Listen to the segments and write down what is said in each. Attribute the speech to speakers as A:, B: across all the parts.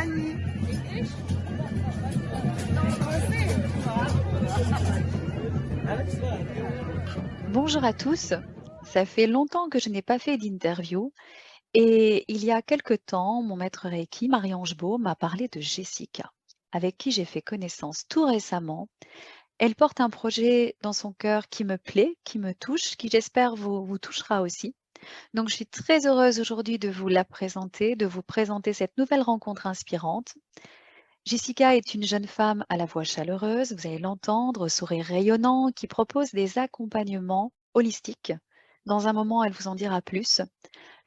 A: Fanny.
B: Bonjour à tous. Ça fait longtemps que je n'ai pas fait d'interview et il y a quelque temps, mon maître Reiki, Marie-Ange Beau, m'a parlé de Jessica, avec qui j'ai fait connaissance tout récemment. Elle porte un projet dans son cœur qui me plaît, qui me touche, qui j'espère vous touchera aussi. Donc je suis très heureuse aujourd'hui de vous la présenter, de vous présenter cette nouvelle rencontre inspirante. Jessica est une jeune femme à la voix chaleureuse, vous allez l'entendre, au sourire rayonnant, qui propose des accompagnements holistiques. Dans un moment, elle vous en dira plus.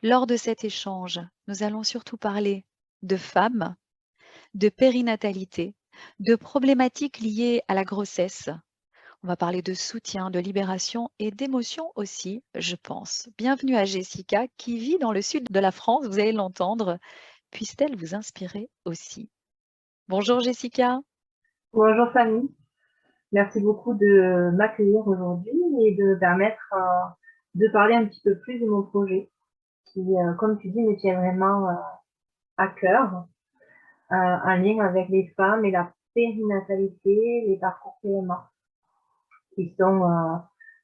B: Lors de cet échange, nous allons surtout parler de femmes, de périnatalité, de problématiques liées à la grossesse. On va parler de soutien, de libération et d'émotions aussi, je pense. Bienvenue à Jessica qui vit dans le sud de la France, vous allez l'entendre. Puisse-t-elle vous inspirer aussi? Bonjour Jessica.
C: Bonjour Fanny, merci beaucoup de m'accueillir aujourd'hui et de me permettre de parler un petit peu plus de mon projet qui, comme tu dis, me tient vraiment à cœur, en lien avec les femmes et la périnatalité, les parcours PMA qui sont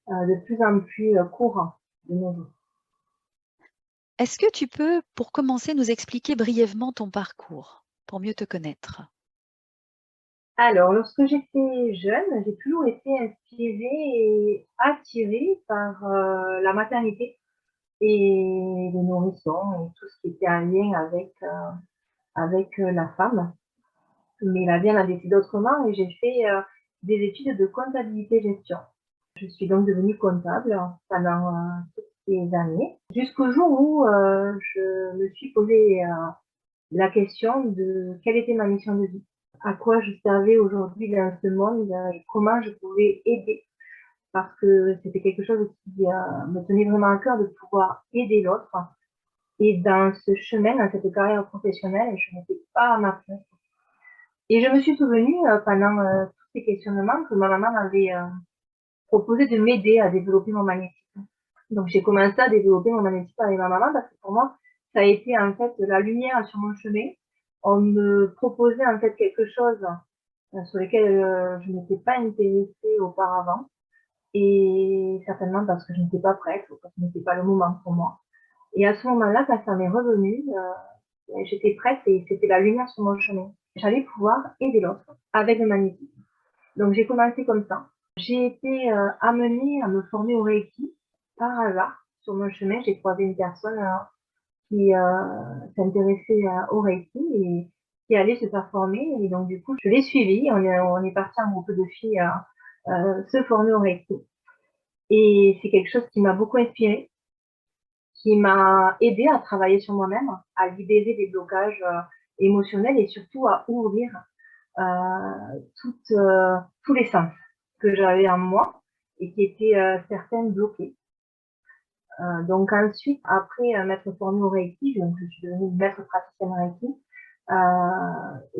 C: de plus en plus courants de nos jours.
B: Est-ce que tu peux, pour commencer, nous expliquer brièvement ton parcours, pour mieux te connaître?
C: Alors, lorsque j'étais jeune, j'ai toujours été inspirée et attirée par la maternité et les nourrissons et tout ce qui était en lien avec la femme. Mais la vie en a décidé autrement et j'ai fait des études de comptabilité-gestion. Je suis donc devenue comptable pendant toutes ces années, jusqu'au jour où je me suis posé la question de quelle était ma mission de vie, à quoi je servais aujourd'hui dans ce monde et comment je pouvais aider, parce que c'était quelque chose qui me tenait vraiment à cœur de pouvoir aider l'autre. Et dans ce chemin, dans cette carrière professionnelle, je n'étais pas à ma place. Et je me suis souvenue pendant tous ces questionnements que ma maman m'avait proposé de m'aider à développer mon magnétisme. Donc j'ai commencé à développer mon magnétisme avec ma maman parce que pour moi, ça a été en fait la lumière sur mon chemin. On me proposait en fait quelque chose sur lequel je n'étais pas intéressée auparavant. Et certainement parce que je n'étais pas prête ou parce que ce n'était pas le moment pour moi. Et à ce moment-là, quand ça m'est revenu, j'étais prête et c'était la lumière sur mon chemin. J'allais pouvoir aider l'autre avec le magnétisme. Donc j'ai commencé comme ça. J'ai été amenée à me former au Reiki par hasard. Sur mon chemin, j'ai croisé une personne qui s'intéressait au Reiki et qui allait se faire former. Et donc du coup, je l'ai suivie. On est parti en groupe de filles se former au Reiki. Et c'est quelque chose qui m'a beaucoup inspirée, qui m'a aidé à travailler sur moi-même, à libérer des blocages émotionnels et surtout à ouvrir tous les sens que j'avais en moi et qui étaient certains bloqués. Donc ensuite, après m'être formée au Reiki, je suis devenue maître praticienne Reiki.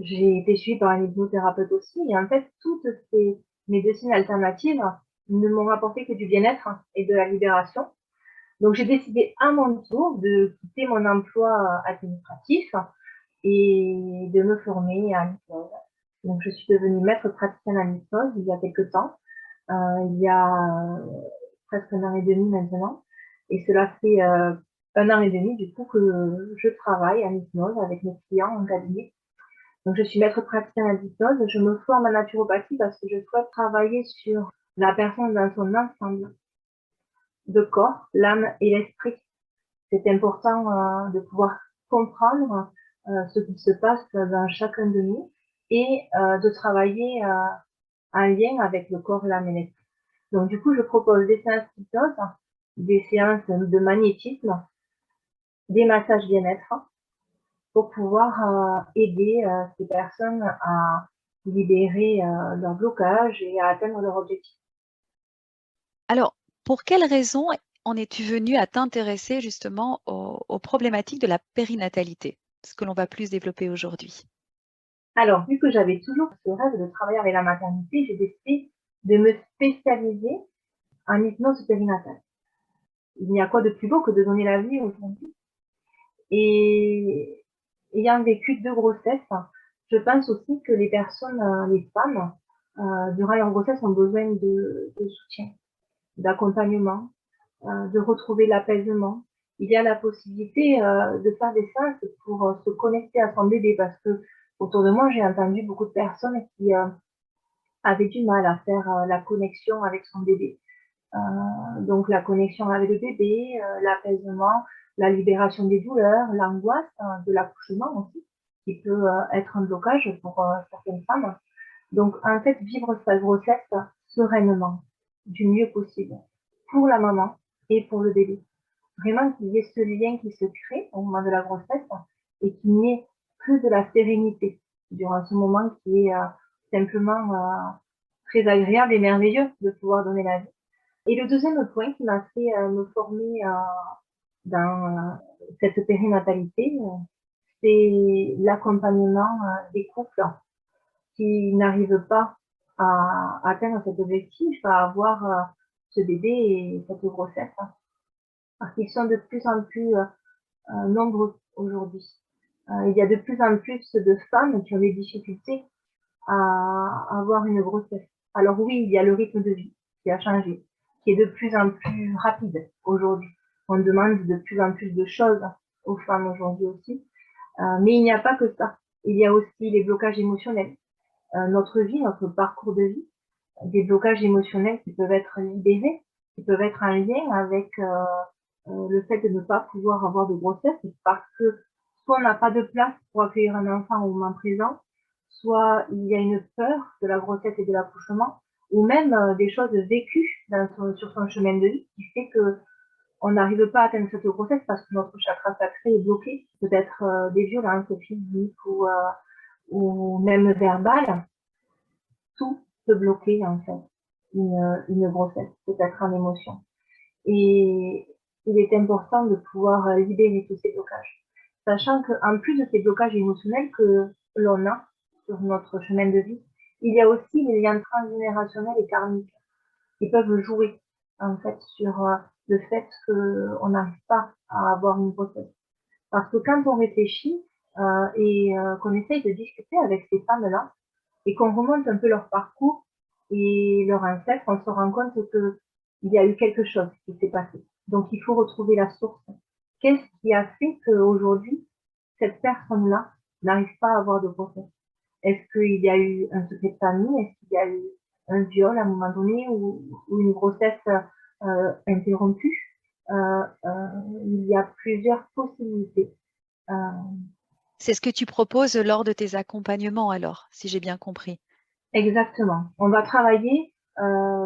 C: J'ai été suivie par un hypnothérapeute aussi. Et en fait, toutes ces médecines alternatives ne m'ont rapporté que du bien-être et de la libération. Donc, j'ai décidé à mon tour de quitter mon emploi administratif et de me former à l'hypnose. Donc, je suis devenue maître praticienne à l'hypnose il y a quelques temps, il y a presque 1 an et demi maintenant. Et cela fait 1 an et demi, du coup, que je travaille en hypnose avec mes clients en cabinet. Donc, je suis maître praticienne à l'hypnose. Je me forme en naturopathie parce que je souhaite travailler sur la personne dans son ensemble de corps, l'âme et l'esprit. C'est important de pouvoir comprendre ce qui se passe dans chacun de nous et de travailler en lien avec le corps, l'âme et l'esprit. Donc du coup, je propose des séances d'hypnose, des séances de magnétisme, des massages bien-être pour pouvoir aider ces personnes à libérer leur blocage et à atteindre leur objectif.
B: Alors, pour quelles raisons en es-tu venue à t'intéresser justement aux problématiques de la périnatalité, ce que l'on va plus développer aujourd'hui?
C: Alors, vu que j'avais toujours ce rêve de travailler avec la maternité, j'ai décidé de me spécialiser en hypnose périnatale. Il n'y a quoi de plus beau que de donner la vie aujourd'hui. Et ayant vécu 2 grossesses, je pense aussi que les personnes, les femmes, durant leur grossesse ont besoin de soutien, d'accompagnement, de retrouver l'apaisement. Il y a la possibilité de faire des séances pour se connecter à son bébé parce que autour de moi, j'ai entendu beaucoup de personnes qui avaient du mal à faire la connexion avec son bébé. Donc la connexion avec le bébé, l'apaisement, la libération des douleurs, l'angoisse de l'accouchement aussi, qui peut être un blocage pour certaines femmes. Donc en fait, vivre sa grossesse sereinement, du mieux possible, pour la maman et pour le bébé. Vraiment qu'il y ait ce lien qui se crée au moment de la grossesse et qu'il n'y ait que de la sérénité durant ce moment qui est simplement très agréable et merveilleux de pouvoir donner la vie. Et le deuxième point qui m'a fait me former dans cette périnatalité, c'est l'accompagnement des couples qui n'arrivent pas à atteindre cet objectif, à avoir ce bébé et cette grossesse, parce qu'ils sont de plus en plus nombreux aujourd'hui. Il y a de plus en plus de femmes qui ont des difficultés à avoir une grossesse. Alors oui, il y a le rythme de vie qui a changé, qui est de plus en plus rapide aujourd'hui. On demande de plus en plus de choses aux femmes aujourd'hui aussi. Mais il n'y a pas que ça. Il y a aussi les blocages émotionnels. Notre vie, notre parcours de vie, des blocages émotionnels qui peuvent être libérés, qui peuvent être en lien avec le fait de ne pas pouvoir avoir de grossesse parce que soit on n'a pas de place pour accueillir un enfant au moment présent, soit il y a une peur de la grossesse et de l'accouchement, ou même des choses vécues sur son chemin de vie qui fait que on n'arrive pas à atteindre cette grossesse parce que notre chakra sacré est bloqué, peut-être des violences physiques ou même verbales, tout peut bloquer en fait une grossesse, peut-être en émotion. Et il est important de pouvoir libérer tous ces blocages. Sachant qu'en plus de ces blocages émotionnels que l'on a sur notre chemin de vie, il y a aussi les liens transgénérationnels et karmiques qui peuvent jouer en fait sur le fait qu'on n'arrive pas à avoir une grossesse. Parce que quand on réfléchit et qu'on essaye de discuter avec ces femmes-là et qu'on remonte un peu leur parcours et leur ancêtre, on se rend compte qu'il y a eu quelque chose qui s'est passé. Donc il faut retrouver la source. Qu'est-ce qui a fait qu'aujourd'hui, cette personne-là n'arrive pas à avoir de grossesse? Est-ce qu'il y a eu un secret de famille? Est-ce qu'il y a eu un viol à un moment donné ou une grossesse interrompue? Il y a plusieurs possibilités. Euh,
B: C'est ce que tu proposes lors de tes accompagnements alors, si j'ai bien compris.
C: Exactement. On va travailler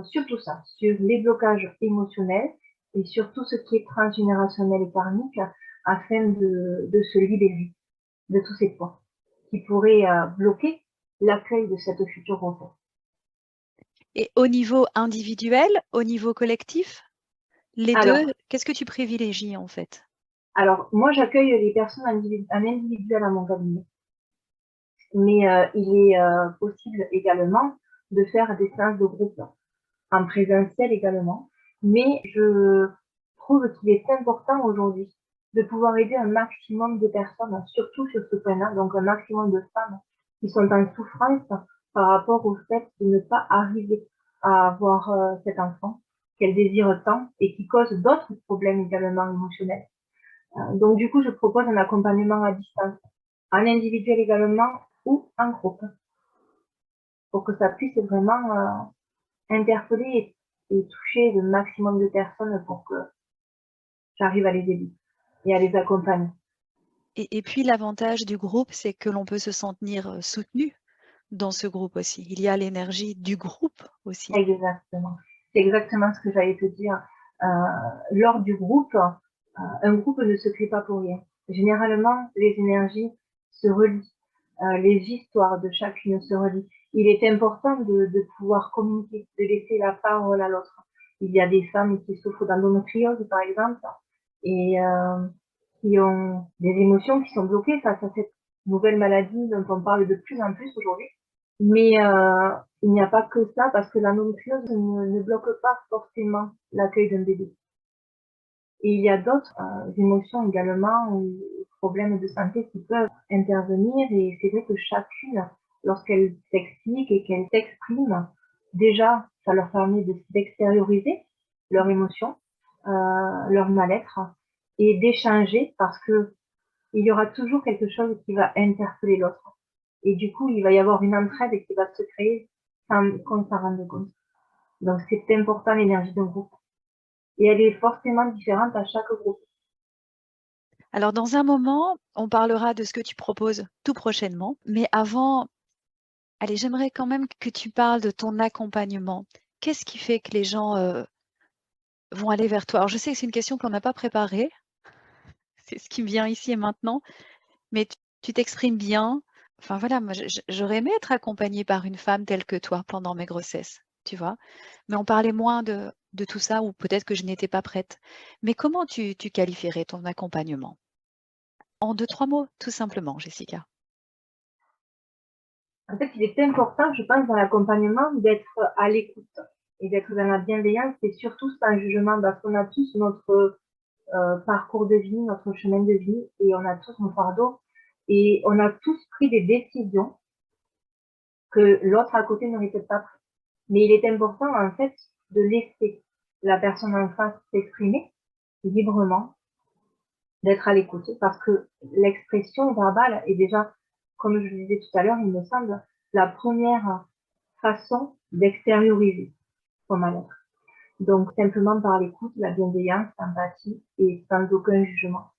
C: sur tout ça, sur les blocages émotionnels et sur tout ce qui est transgénérationnel et karmique afin de se libérer de tous ces points qui pourraient bloquer l'accueil de cette future grossesse.
B: Et au niveau individuel, au niveau collectif, les deux,
C: Alors,
B: qu'est-ce que tu privilégies en fait?
C: alors moi j'accueille les personnes en individuel à mon cabinet, mais il est possible également de faire des séances de groupe en présentiel également. Mais je trouve qu'il est important aujourd'hui de pouvoir aider un maximum de personnes, surtout sur ce point-là, donc un maximum de femmes qui sont en souffrance par rapport au fait de ne pas arriver à avoir cet enfant qu'elles désirent tant et qui cause d'autres problèmes également émotionnels. Donc du coup, je propose un accompagnement à distance, en individuel également ou en groupe, pour que ça puisse vraiment interpeller et toucher le maximum de personnes pour que j'arrive à les aider et à les accompagner.
B: Et puis l'avantage du groupe, c'est que l'on peut se sentir soutenu dans ce groupe aussi. Il y a l'énergie du groupe aussi.
C: Exactement. C'est exactement ce que j'allais te dire. Euh, Lors du groupe, un groupe ne se crée pas pour rien. Généralement, les énergies se relient. Les histoires de chacune se relient. Il est important de pouvoir communiquer, de laisser la parole à l'autre. Il y a des femmes qui souffrent d'endométriose, par exemple, et qui ont des émotions qui sont bloquées face à cette nouvelle maladie dont on parle de plus en plus aujourd'hui. Mais il n'y a pas que ça, parce que l'endométriose ne bloque pas forcément l'accueil d'un bébé. Et il y a d'autres émotions également ou problèmes de santé qui peuvent intervenir. Et c'est vrai que chacune, lorsqu'elle s'explique et qu'elle s'exprime, déjà, ça leur permet d'extérioriser leurs émotions, leur mal-être et d'échanger parce que il y aura toujours quelque chose qui va interpeller l'autre. Et du coup, il va y avoir une entraide qui va se créer sans qu'on s'en rende compte. Donc, c'est important l'énergie d'un groupe. Et elle est forcément différente à chaque groupe.
B: Alors, dans un moment, on parlera de ce que tu proposes tout prochainement. Mais avant, allez, j'aimerais quand même que tu parles de ton accompagnement. Qu'est-ce qui fait que les gens vont aller vers toi? Alors, je sais que c'est une question qu'on n'a pas préparée. C'est ce qui me vient ici et maintenant. Mais tu t'exprimes bien. Enfin voilà, moi j'aurais aimé être accompagnée par une femme telle que toi pendant mes grossesses, tu vois. Mais on parlait moins de tout ça, ou peut-être que je n'étais pas prête. Mais comment tu qualifierais ton accompagnement? En deux, trois mots, tout simplement, Jessica.
C: En fait, il est important, je pense, dans l'accompagnement, d'être à l'écoute et d'être dans la bienveillance et surtout sans jugement, parce qu'on a tous notre parcours de vie, notre chemin de vie et on a tous nos fardeaux et on a tous pris des décisions que l'autre à côté n'aurait peut-être pas pris. Mais il est important, en fait, de laisser la personne en face s'exprimer librement, d'être à l'écoute, parce que l'expression verbale est déjà, comme je le disais tout à l'heure, il me semble, la première façon d'extérioriser son mal-être. Donc, simplement par l'écoute, la bienveillance, l'empathie et sans aucun jugement.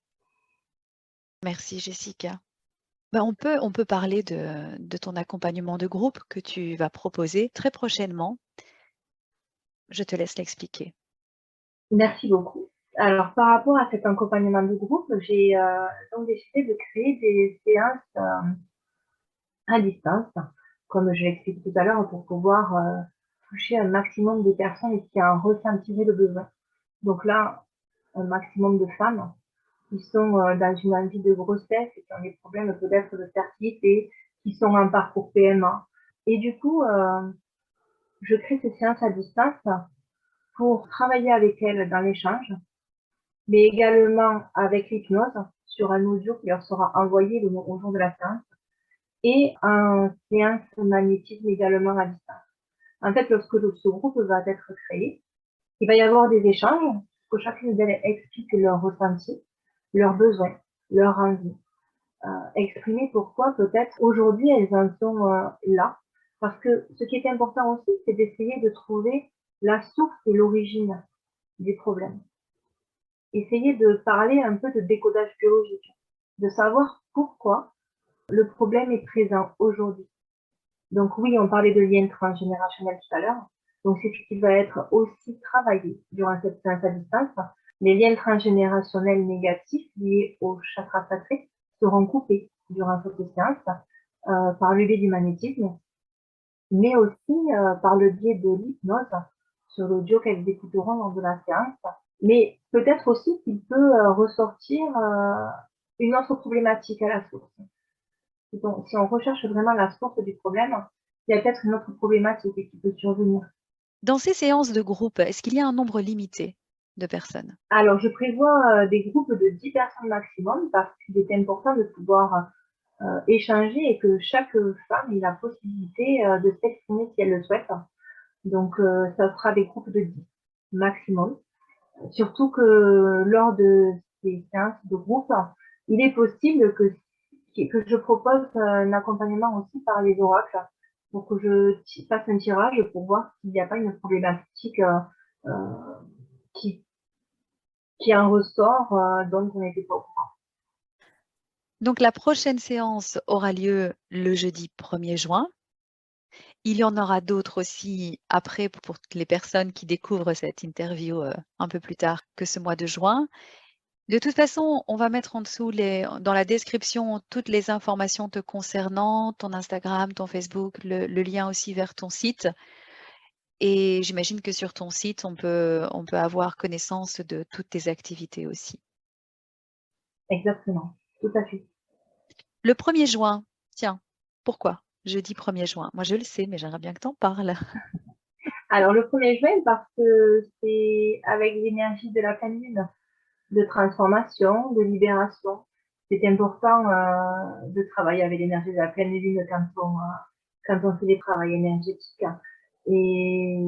B: Merci, Jessica. Ben, on peut parler de ton accompagnement de groupe que tu vas proposer très prochainement. Je te laisse l'expliquer.
C: Merci beaucoup. Alors, par rapport à cet accompagnement de groupe, j'ai donc décidé de créer des séances à distance, comme je l'expliqué tout à l'heure, pour pouvoir toucher un maximum de personnes qui en ressentiraient le besoin. Donc là, un maximum de femmes qui sont dans une envie de grossesse et qui ont des problèmes peut-être de fertilité, qui sont en parcours PMA. Et du coup, je crée ces séances à distance pour travailler avec elles dans l'échange, mais également avec l'hypnose sur un audio qui leur sera envoyé au jour de la séance et un séance magnétisme également à distance. En fait, lorsque ce groupe va être créé, il va y avoir des échanges, que chacune d'elles explique leur ressenti, leurs besoins, leurs envies, exprimer pourquoi peut-être aujourd'hui elles en sont là. Parce que ce qui est important aussi, c'est d'essayer de trouver la source et l'origine du problème. Essayer de parler un peu de décodage biologique, de savoir pourquoi le problème est présent aujourd'hui. Donc oui, on parlait de lien transgénérationnel tout à l'heure. Donc c'est ce qui va être aussi travaillé durant cette séance à distance. Les liens transgénérationnels négatifs liés au chakra sacré seront coupés durant cette séance par le biais du magnétisme, mais aussi par le biais de l'hypnose sur l'audio qu'elles écouteront lors de la séance. Mais peut-être aussi qu'il peut ressortir une autre problématique à la source. Donc, si on recherche vraiment la source du problème, il y a peut-être une autre problématique qui peut survenir.
B: Dans ces séances de groupe, est-ce qu'il y a un nombre limité de personnes?
C: Alors, je prévois des groupes de 10 personnes maximum parce qu'il est important de pouvoir échanger et que chaque femme ait la possibilité de s'exprimer si elle le souhaite. Donc, ça sera des groupes de 10 maximum. Surtout que lors de ces séances de groupe, il est possible que je propose un accompagnement aussi par les oracles pour que je fasse un tirage pour voir s'il n'y a pas une problématique qui, qui en ressort dont on n'était pas au courant.
B: Donc la prochaine séance aura lieu le jeudi 1er juin. Il y en aura d'autres aussi après pour les personnes qui découvrent cette interview un peu plus tard que ce mois de juin. De toute façon, on va mettre en dessous dans la description toutes les informations te concernant, ton Instagram, ton Facebook, le lien aussi vers ton site. Et j'imagine que sur ton site, on peut avoir connaissance de toutes tes activités aussi.
C: Exactement, tout à fait.
B: Le 1er juin, tiens, pourquoi? Jeudi 1er juin. Moi, je le sais, mais j'aimerais bien que tu en parles.
C: Alors, le 1er juin, parce que c'est avec l'énergie de la pleine lune. de transformation, de libération. C'est important de travailler avec l'énergie de la pleine lune quand on fait des travaux énergétiques. Et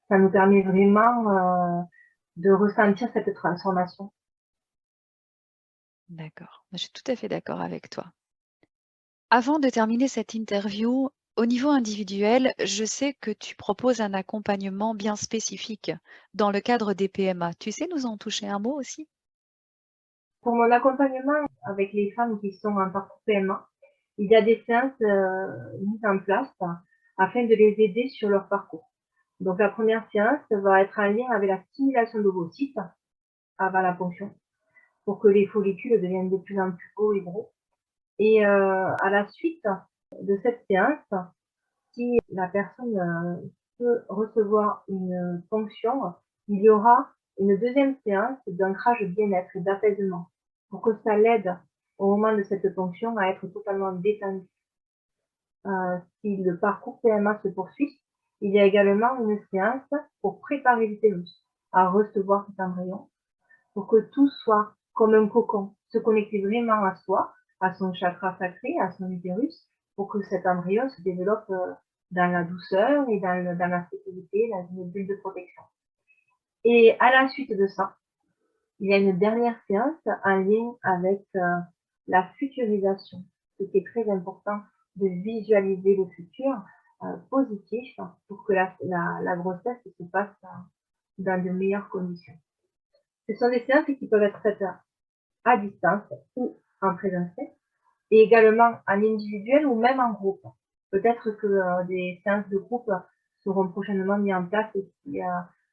C: ça nous permet vraiment de ressentir cette transformation.
B: D'accord, je suis tout à fait d'accord avec toi. Avant de terminer cette interview, au niveau individuel, je sais que tu proposes un accompagnement bien spécifique dans le cadre des PMA. Tu sais nous en toucher un mot aussi?
C: Pour mon accompagnement avec les femmes qui sont en parcours PMA, il y a des séances mises en place afin de les aider sur leur parcours. Donc la première séance va être en lien avec la stimulation d'ovocytes avant la ponction pour que les follicules deviennent de plus en plus beaux et gros. Et à la suite de cette séance, si la personne peut recevoir une ponction, il y aura une deuxième séance d'ancrage bien-être et d'apaisement pour que ça l'aide au moment de cette ponction à être totalement détendu. Si le parcours PMA se poursuit, il y a également une séance pour préparer l'utérus à recevoir cet embryon pour que tout soit comme un cocon, se connecter vraiment à soi, à son chakra sacré, à son utérus, pour que cet embryon se développe dans la douceur et dans la sécurité, dans une bulle de protection. Et à la suite de ça, il y a une dernière séance en lien avec la futurisation, ce qui est très important de visualiser le futur positif pour que la grossesse se passe dans de meilleures conditions. Ce sont des séances qui peuvent être faites à distance ou en présentiel, et également en individuel ou même en groupe. Peut-être que des séances de groupe seront prochainement mises en place si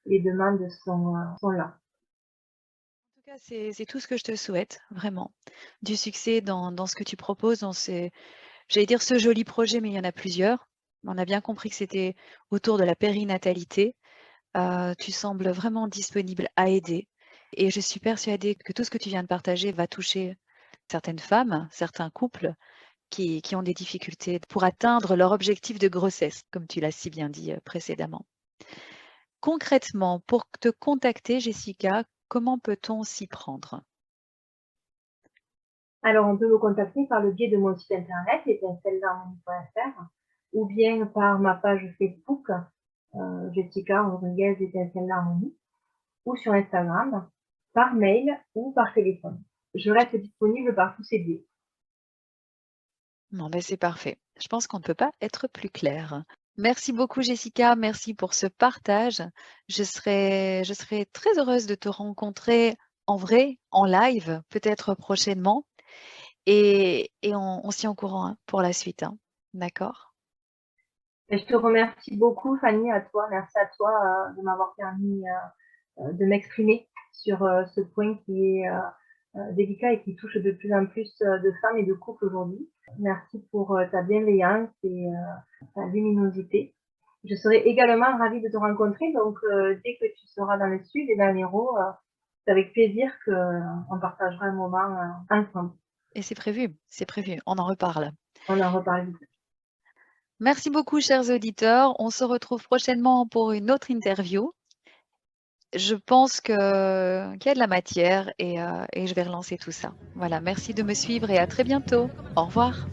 C: les demandes sont là.
B: En tout cas, c'est tout ce que je te souhaite, vraiment. Du succès dans ce que tu proposes, dans j'allais dire ce joli projet, mais il y en a plusieurs. On a bien compris que c'était autour de la périnatalité. Tu sembles vraiment disponible à aider et je suis persuadée que tout ce que tu viens de partager va toucher certaines femmes, certains couples qui ont des difficultés pour atteindre leur objectif de grossesse, comme tu l'as si bien dit précédemment. Concrètement, pour te contacter, Jessica, comment peut-on s'y prendre?
C: Alors, on peut me contacter par le biais de mon site internet, étincelles-d'harmonie.fr, ou bien par ma page Facebook, Jessica Rodriguez Étincelles d'Harmonie, ou sur Instagram, par mail ou par téléphone. Je reste disponible par tous ces biais.
B: Bon, ben c'est parfait. Je pense qu'on ne peut pas être plus clair. Merci beaucoup, Jessica. Merci pour ce partage. Je serai très heureuse de te rencontrer en vrai, en live, peut-être prochainement. Et on s'y en courant hein, pour la suite. Hein. D'accord?
C: Et je te remercie beaucoup, Fanny, à toi. Merci à toi de m'avoir permis de m'exprimer sur ce point qui est délicat et qui touche de plus en plus de femmes et de couples aujourd'hui. Merci pour ta bienveillance et ta luminosité. Je serai également ravie de te rencontrer, donc dès que tu seras dans le sud et dans l'Hérault, c'est avec plaisir qu'on partagera un moment ensemble.
B: Et c'est prévu, on en reparle.
C: On en reparle vite.
B: Merci beaucoup, chers auditeurs. On se retrouve prochainement pour une autre interview. Je pense qu'il y a de la matière et je vais relancer tout ça. Voilà, merci de me suivre et à très bientôt. Au revoir.